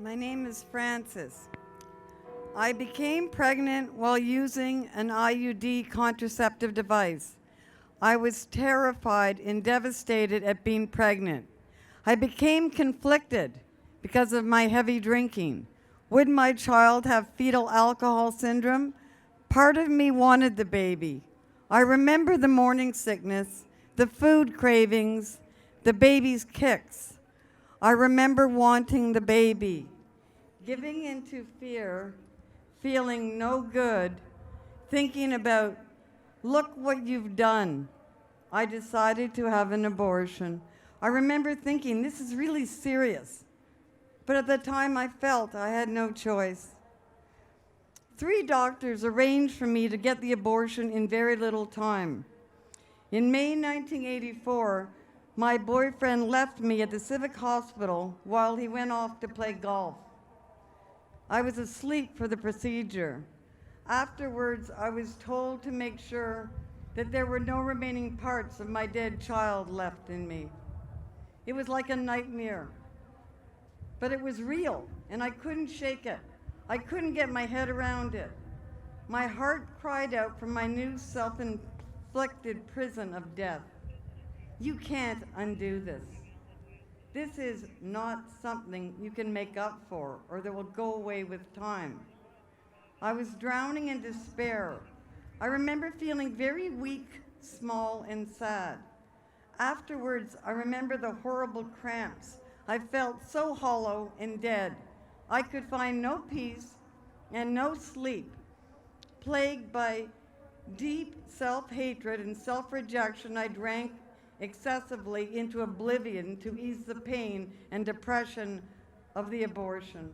My name is Frances. I became pregnant while using an IUD contraceptive device. I was terrified and devastated at being pregnant. I became conflicted because of my heavy drinking. Would my child have fetal alcohol syndrome? Part of me wanted the baby. I remember the morning sickness, the food cravings, the baby's kicks. I remember wanting the baby, giving into fear, feeling no good, thinking about, look what you've done. I decided to have an abortion. I remember thinking, this is really serious. But at the time I felt I had no choice. 3 doctors arranged for me to get the abortion in very little time. In May 1984, my boyfriend left me at the Civic Hospital while he went off to play golf. I was asleep for the procedure. Afterwards, I was told to make sure that there were no remaining parts of my dead child left in me. It was like a nightmare, but it was real, and I couldn't shake it. I couldn't get my head around it. My heart cried out from my new self-inflicted prison of death. You can't undo this. This is not something you can make up for or that will go away with time. I was drowning in despair. I remember feeling very weak, small, and sad. Afterwards, I remember the horrible cramps. I felt so hollow and dead. I could find no peace and no sleep. Plagued by deep self-hatred and self-rejection, I drank excessively into oblivion to ease the pain and depression of the abortion.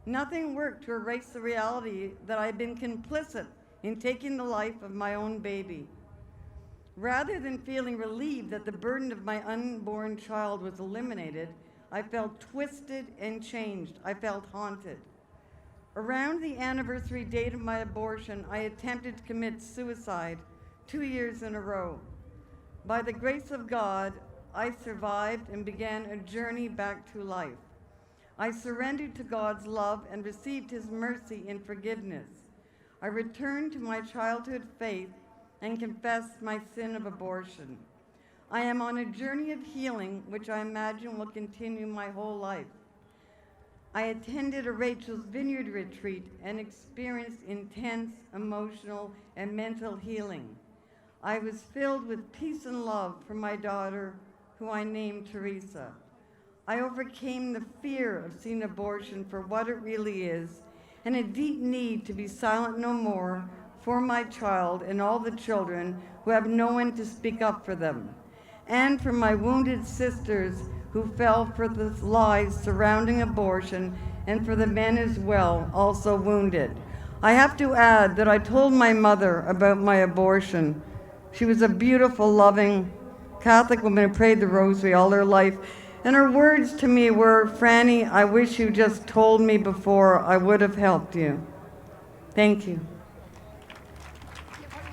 Nothing worked to erase the reality that I had been complicit in taking the life of my own baby. Rather than feeling relieved that the burden of my unborn child was eliminated, I felt twisted and changed. I felt haunted. Around the anniversary date of my abortion, I attempted to commit suicide 2 years in a row. By the grace of God, I survived and began a journey back to life. I surrendered to God's love and received His mercy and forgiveness. I returned to my childhood faith and confessed my sin of abortion. I am on a journey of healing, which I imagine will continue my whole life. I attended a Rachel's Vineyard retreat and experienced intense emotional and mental healing. I was filled with peace and love for my daughter, who I named Teresa. I overcame the fear of seeing abortion for what it really is, and a deep need to be silent no more for my child and all the children who have no one to speak up for them, and for my wounded sisters who fell for the lies surrounding abortion, and for the men as well, also wounded. I have to add that I told my mother about my abortion. She was a beautiful, loving Catholic woman who prayed the rosary all her life. And her words to me were, "Franny, I wish you just told me before. I would have helped you." Thank you.